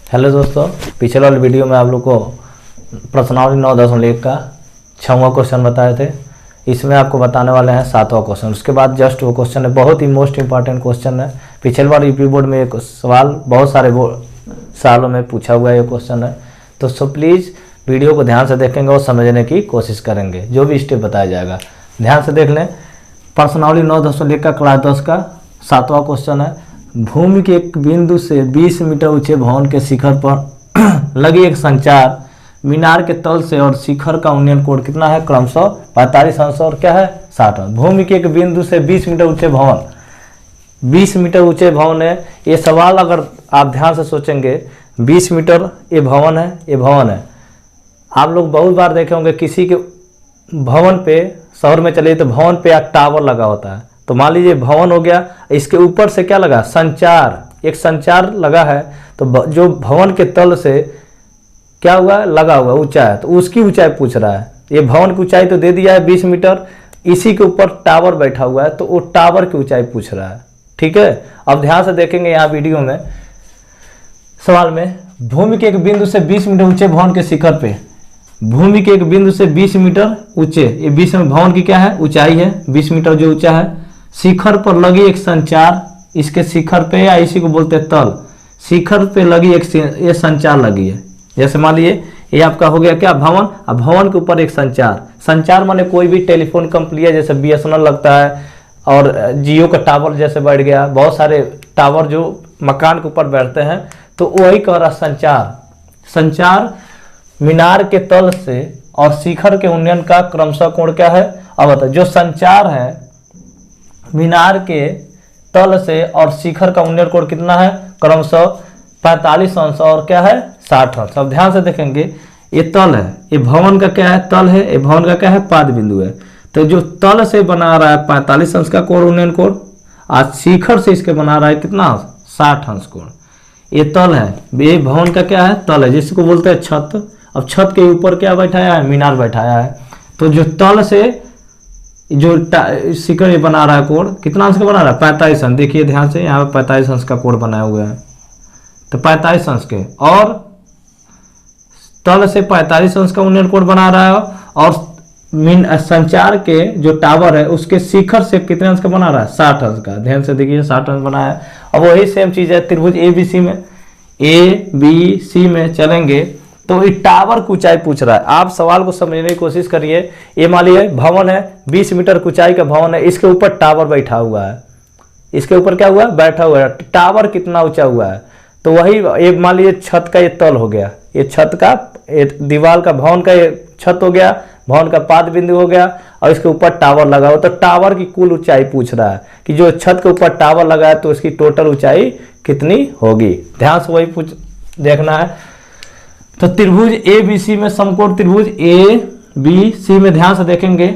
Hello दोस्तों, पिछले वाले वीडियो में आप लोग को प्रश्नावली 9.1 का 6वां क्वेश्चन बताए थे। इसमें आपको बताने वाले हैं 7वां क्वेश्चन। उसके बाद जस्ट वो क्वेश्चन है, बहुत ही मोस्ट इंपॉर्टेंट क्वेश्चन है। पिछले बार यूपी बोर्ड में एक सवाल बहुत सारे सालों में पूछा हुआ ये क्वेश्चन है। तो सो प्लीज़ वीडियो को ध्यान से देखेंगे और समझने की कोशिश करेंगे, जो भी स्टेप बताया जाएगा ध्यान से देख लें। प्रश्नावली 9.1 का क्लास 10 का 7वां क्वेश्चन है। भूमि के एक बिंदु से 20 मीटर ऊंचे भवन के शिखर पर लगी एक संचार मीनार के तल से और शिखर का उन्नयन कोण कितना है? क्रमशः 45 अंश और क्या है 60 अंश। भूमि के एक बिंदु से 20 मीटर ऊंचे भवन, 20 मीटर ऊंचे भवन है। ये सवाल अगर आप ध्यान से सोचेंगे, 20 मीटर ये भवन है, ये भवन है। आप लोग बहुत बार देखे होंगे किसी के भवन पे, शहर में चलिए तो भवन पे एक टावर लगा होता है। तो मान लीजिए भवन हो गया, इसके ऊपर से क्या लगा? संचार, एक संचार लगा है। तो जो भवन के तल से क्या हुआ? लगा हुआ ऊंचा है, तो उसकी ऊंचाई पूछ रहा है। ये भवन की ऊंचाई तो दे दिया है 20 मीटर, इसी के ऊपर टावर बैठा हुआ है, तो वो टावर की ऊंचाई पूछ रहा है। ठीक है, अब ध्यान से देखेंगे यहाँ वीडियो में सवाल में। भूमि के एक बिंदु से 20 मीटर ऊंचे भवन के शिखर पे, भूमि के एक बिंदु से 20 मीटर ऊंचे, ये 20 में भवन की क्या है? ऊंचाई है, 20 मीटर जो ऊंचा है। शिखर पर लगी एक संचार, इसके शिखर पे या इसी को बोलते हैं तल, शिखर पे लगी एक ये संचार लगी है। जैसे मान लीजिए ये आपका हो गया क्या? भवन। अब भवन के ऊपर एक संचार, संचार माने कोई भी टेलीफोन कंपनी है, जैसे BSNL लगता है और जियो का टावर जैसे बैठ गया, बहुत सारे टावर जो मकान के ऊपर बैठते हैं, तो वही कह रहा संचार। संचार मीनार के तल से और शिखर के उन्नयन का क्रमशः कोण क्या है? अब बताओ, जो संचार है मीनार के तल से और शिखर का उन्नयन कोण कितना है? क्रमशः 45 अंश और क्या है 60 अंश। अब ध्यान से देखेंगे, ये तल है, ये भवन का क्या है? तल है, ये भवन का क्या है? पाद बिंदु है। तो जो तल से बना रहा है 45 अंश का कोण, उन्नयन कोण, आज शिखर से इसके बना रहा है कितना? 60 अंश कोण। ये तल है, ये भवन का क्या है? तल है, जिसको बोलते हैं छत। अब छत के ऊपर क्या बैठाया है? मीनार बैठाया है। तो जो तल से जो शिखर ये बना रहा है कोण, कितना अंश का बना रहा है? 45 अंश। देखिए ध्यान से, यहाँ पे 45 अंश का कोण बनाया हुआ है, तो 45 अंश के, और तल से 45 अंश का उन्नयन कोण बना रहा है। और संचार के जो टावर है उसके शिखर से कितने अंश का बना रहा है? 60 अंश का। ध्यान से देखिए 60 अंश बनाया है। अब वही सेम चीज है त्रिभुज ABC में, ABC में चलेंगे तो ये टावर की ऊंचाई पूछ रहा है। आप सवाल को समझने की कोशिश करिए। ये मान लीजिए भवन है, 20 मीटर की ऊंचाई का भवन है, इसके ऊपर टावर बैठा हुआ है। इसके ऊपर क्या हुआ? बैठा हुआ है। टावर कितना ऊंचा हुआ है? तो वही ये मान लीजिए छत का ये तल हो गया, ये छत का, ये दीवार का, भवन का ये छत हो गया, भवन का पाद बिंदु हो गया, और इसके ऊपर टावर लगा हुआ। तो टावर की कुल ऊंचाई पूछ रहा है कि जो छत के ऊपर टावर लगा है तो उसकी टोटल ऊंचाई कितनी होगी। ध्यान से वही देखना है। तो त्रिभुज ABC में, समकोण त्रिभुज ABC में ध्यान से देखेंगे,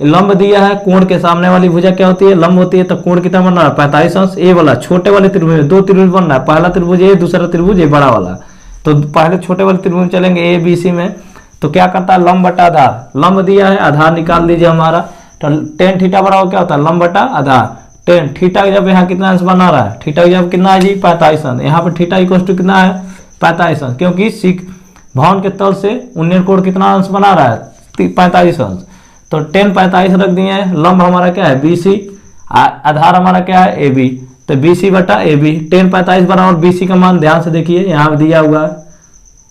लंब दिया है, कोण के सामने वाली भुजा क्या होती है? लंब होती है। तो कोण कितना बन रहा है? 45 अंश। ए वाला छोटे वाले त्रिभुज में 2 त्रिभुज बन रहा है, पहला त्रिभुज ए, दूसरा त्रिभुज ए बड़ा वाला। तो पहले छोटे वाले त्रिभुज में चलेंगे ABC में, तो क्या करता है? लंब बटा आधार, लंब दिया है, आधार निकाल लीजिए हमारा। तो tan थीटा बराबर क्या होता है? लंब बटा आधार। tan थीटा जब यहाँ कितना अंश बना रहा है? थीटा जब कितना है जी? 45 अंश। यहाँ पर थीटा इक्वल टू कितना है? 45 अंश, क्योंकि भवन के तल से उन्नयन कोण कितना अंश बना रहा है? 45 अंश। तो tan 45 रख दिए हैं। लंब हमारा क्या है? BC, आधार हमारा क्या है? AB। तो BC बटा AB, tan 45 बराबर BC का मान ध्यान से देखिए यहाँ दिया हुआ है।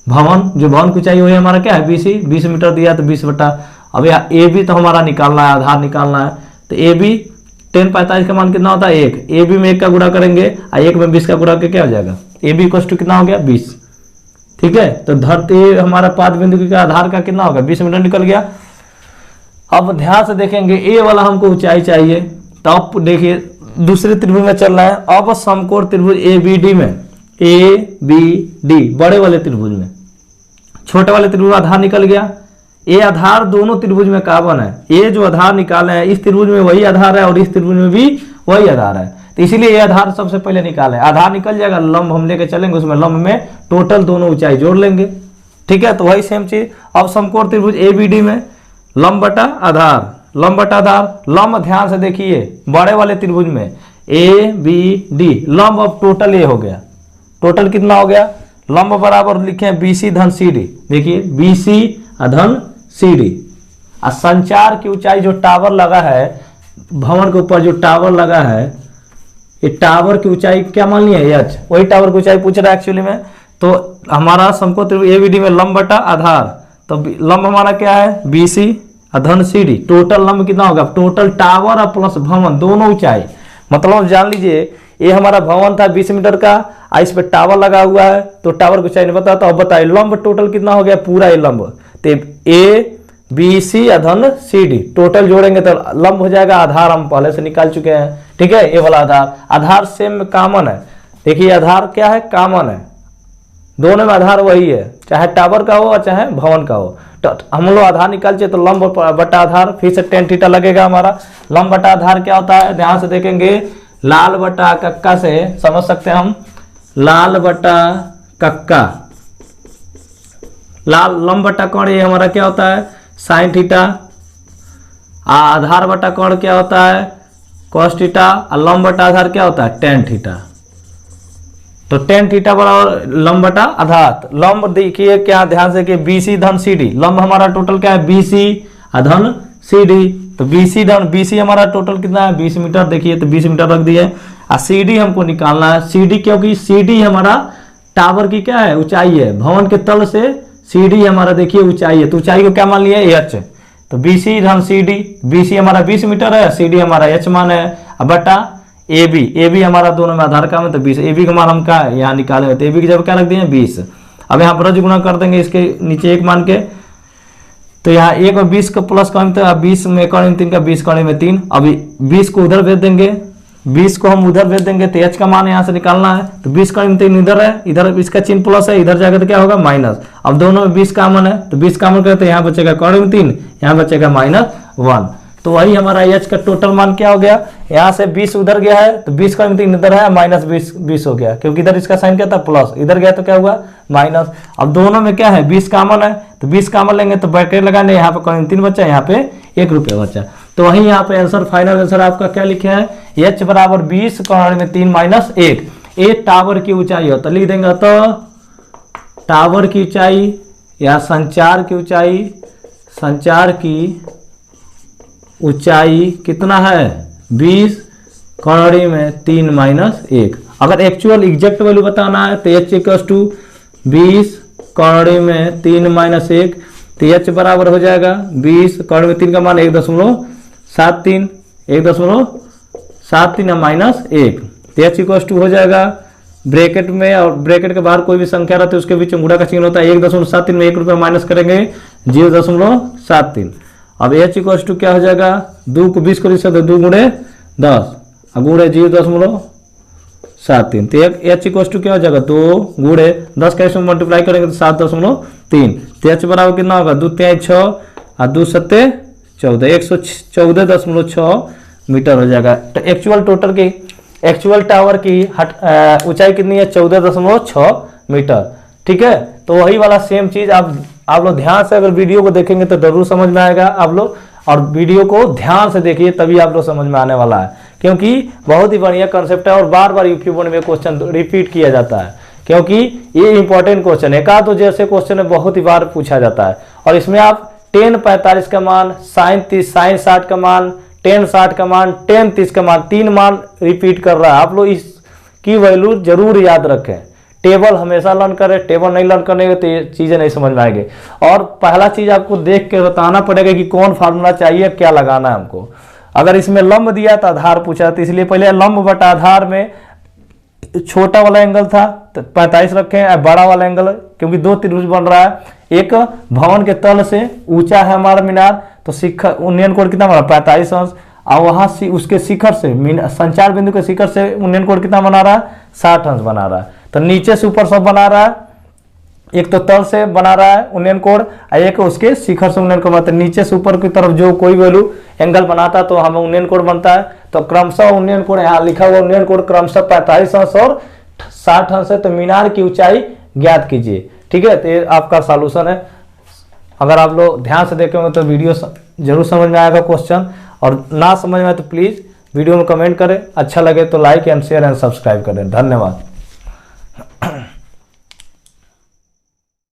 भवन, जो भवन की ऊंचाई हुई है हमारा क्या है? BC, 20 मीटर दिया तो 20 बटा, अब यहाँ AB तो हमारा निकालना है, आधार निकालना है। तो AB tan 45 का मान कितना होता है? 1। AB में 1 का गुणा करेंगे और 1 में 20 का गुणा करके क्या हो जाएगा? AB इक्वल टू कितना हो गया? 20। ठीक है, तो धरती हमारा पाद बिंदु का आधार का कितना होगा? 20 मीटर निकल गया। अब ध्यान से देखेंगे, ए वाला हमको ऊंचाई चाहिए, तो अब देखिए दूसरे त्रिभुज में चल रहा है। अब समकोण त्रिभुज ABD में, ABD बड़े वाले त्रिभुज में, छोटे वाले त्रिभुज आधार निकल गया। ये आधार दोनों त्रिभुज में काबन है। ये जो आधार निकाले हैं, इस त्रिभुज में वही आधार है और इस त्रिभुज में भी वही आधार है, तो इसीलिए ये आधार सबसे पहले निकाले। आधार निकल जाएगा, लंब हम लेके चलेंगे, उसमें लंब में टोटल दोनों ऊंचाई जोड़ लेंगे। ठीक है, तो वही सेम चीज। अब समकोण त्रिभुज ABD में लंब बटा आधार, लंब बटा आधार, लंब ध्यान से देखिए बड़े वाले त्रिभुज में ABD, लंब अब टोटल ये हो गया, टोटल कितना हो गया? लंब बराबर लिखे हैं BC धन CD, देखिए BC धन CD। और संचार की ऊंचाई जो टावर लगा है भवन के ऊपर, जो टावर लगा है, ये टावर की ऊंचाई क्या मान लिया h, वही टावर की ऊंचाई पूछ रहा है एक्चुअली में। तो हमारा समकोण ABD में लंब बटा आधार, तो लंब हमारा क्या है BC धन CD। टोटल लंब कितना होगा, टोटल टावर और प्लस भवन दोनों ऊंचाई, मतलब जान लीजिए ये हमारा भवन था 20 मीटर का, इस पे टावर लगा हुआ है, तो टावर की ऊंचाई नहीं पता। तो अब बताइए लंब टोटल कितना हो गया, पूरा ये लंब, तो ABC धन CD टोटल जोड़ेंगे तो लंब हो जाएगा। आधार हम पहले से निकाल चुके हैं, ठीक है, ये वाला आधार। आधार सेम कॉमन है, देखिए आधार क्या है, कॉमन है, दोनों में आधार वही है, चाहे टावर का हो और चाहे भवन का हो। तो हम लोग आधार निकाल चाहिए, तो लंब बटा आधार, फिर से tan थीटा लगेगा हमारा। लंब बटा आधार क्या होता है, ध्यान से देखेंगे, लाल बटा कक्का से समझ सकते हैं हम, लाल बटा कक्का, लाल लंब बटा कोण ये हमारा क्या होता है sin थीटा, आधार बटा कोण क्या होता है cos थीटा, और लंब बटा आधार क्या होता है tan थीटा। तो tan थीटा बराबर लंब बटा आधार। लंब देखिए क्या, ध्यान से कि BC धन CD, लंब हमारा टोटल क्या है BC धन CD, तो BC हमारा टोटल कितना है 20 मीटर, देखिए तो 20 मीटर रख दिए। और CD हमको निकालना है, CD क्योंकि CD हमारा टावर की क्या है ऊंचाई है, भवन के तल से CD हमारा देखिए ऊंचाई है, तो ऊंचाई को क्या मान लिया h, तो BC धन CD, BC हमारा 20 मीटर है, CD हमारा h मान है, अब बटा AB हमारा दोनों में आधार का में, तो 20 AB का मान हम क्या यहाँ निकाले, तो AB की जगह क्या रख दिए 20। अब यहाँ ब्रज गुणा कर देंगे इसके नीचे 1 मान के, तो यहाँ 1 में 20 का प्लस कौन था, 20 में कौन 3 का 20 कौन में 3, अभी 20 को उधर भेज देंगे, 20 को हम उधर भेज देंगे, तो h का मान यहाँ से निकालना है, तो 20 का 3 इधर है, इधर इसका चिन्ह प्लस है, इधर जाकर तो क्या होगा माइनस। अब दोनों में 20 कॉमन है, तो 20 कॉमन करते यहाँ बचेगा कौन में 3, यहाँ बचेगा -1। तो वही हमारा h का टोटल मान क्या हो गया, यहाँ से 20 उधर गया है, तो 20 का 3 इधर है, -20 हो गया, क्योंकि इधर इसका साइन क्या था प्लस, इधर गया तो क्या हुआ माइनस। अब दोनों में क्या है 20 कॉमन है, तो 20 कॉमन लेंगे तो ब्रैकेट लगाने, यहाँ पे कौन 3 बचा, यहाँ पे 1 रुपया बचा। तो वही यहाँ पे आंसर, फाइनल आंसर आपका क्या लिखे हैं, h बराबर 20 कौन में 3 -1। एक टावर की ऊंचाई हो तो लिख देंगे, तो टावर की ऊंचाई या संचार की ऊंचाई, संचार की ऊंचाई कितना है 20 कौड़ी में 3 -1। अगर एक्चुअल एग्जैक्ट वैल्यू बताना है तो h = 20 कौड़ी में 3 -1, तो h बराबर हो जाएगा 20 कौड़ी में 3 का मान 1.73, 1.73 -1, तो h = हो जाएगा ब्रैकेट में, और ब्रैकेट के बाहर कोई भी संख्या रहती है उसके बीच में गुणा का चिन्ह होता है, 1.73 में 1 रुपया माइनस करेंगे 0.73। अब h = क्या हो जाएगा, 2 को 20 को 2 गुणे 10 गुणे 0.73, तो h = क्या हो जाएगा 2 गुणे 10 का इसमें मल्टीप्लाई करेंगे तो 7.3, तो h बराबर कितना होगा 2 × 6 और 2 × 7 14, 114.6 मीटर हो जाएगा। तो एक्चुअल टोटल की, एक्चुअल टावर की ऊंचाई कितनी है 14.6 मीटर, ठीक है। तो वही वाला सेम चीज आप लोग ध्यान से अगर वीडियो को देखेंगे तो जरूर समझ में आएगा आप लोग, और वीडियो को ध्यान से देखिए तभी आप लोग समझ में आने वाला है, क्योंकि बहुत ही बढ़िया कंसेप्ट है और बार बार यूपी बोर्ड में क्वेश्चन रिपीट किया जाता है, क्योंकि ये इंपॉर्टेंट क्वेश्चन है। तो जैसे क्वेश्चन है बहुत ही बार पूछा जाता है, और इसमें आप tan 45 का मान, sin 30, sin 60 का मान, tan 60 का मान, tan 30 का मान, 3 मान रिपीट कर रहा है। आप लोग इसकी वैल्यू जरूर याद रखें, टेबल हमेशा लर्न करें, टेबल नहीं लर्न करने तो ये चीजें नहीं समझ में आएंगे। और पहला चीज आपको देख के बताना पड़ेगा कि कौन फार्मूला चाहिए, क्या लगाना है हमको। अगर इसमें लंब दिया तो आधार पूछा, तो इसलिए पहले लंब बटा आधार में छोटा वाला एंगल था तो 45 रखें, बड़ा वाला एंगल क्योंकि 2 त्रिभुज बन रहा है, एक भवन के तल से ऊंचा है हमारा मीनार, तो शिखर उन्नयन कोण कितना बना 45 अंश, और वहां से उसके शिखर से संचार बिंदु के शिखर से उन्नयन कोण कितना बना रहा है 60 अंश बना रहा है। तो नीचे से ऊपर सब बना रहा है, एक तो तल से बना रहा है उन्नयन कोण, एक उसके शिखर से उन्नयन कोण बनता है। नीचे से ऊपर की तरफ जो कोई वैल्यू एंगल बनाता है तो हमें उन्नयन कोण बनता है। तो क्रमशः उन्नयन कोण यहाँ लिखा हुआ उन्नयन कोण क्रमशः 45 अंश और 60 अंश है, तो मीनार की ऊंचाई ज्ञात कीजिए, ठीक है। तो ये आपका सॉल्यूशन है। अगर आप लोग ध्यान से देखेंगे तो वीडियो जरूर समझ में आएगा क्वेश्चन, और ना समझ में आए तो प्लीज वीडियो में कमेंट करें, अच्छा लगे तो like and share and subscribe करें। धन्यवाद।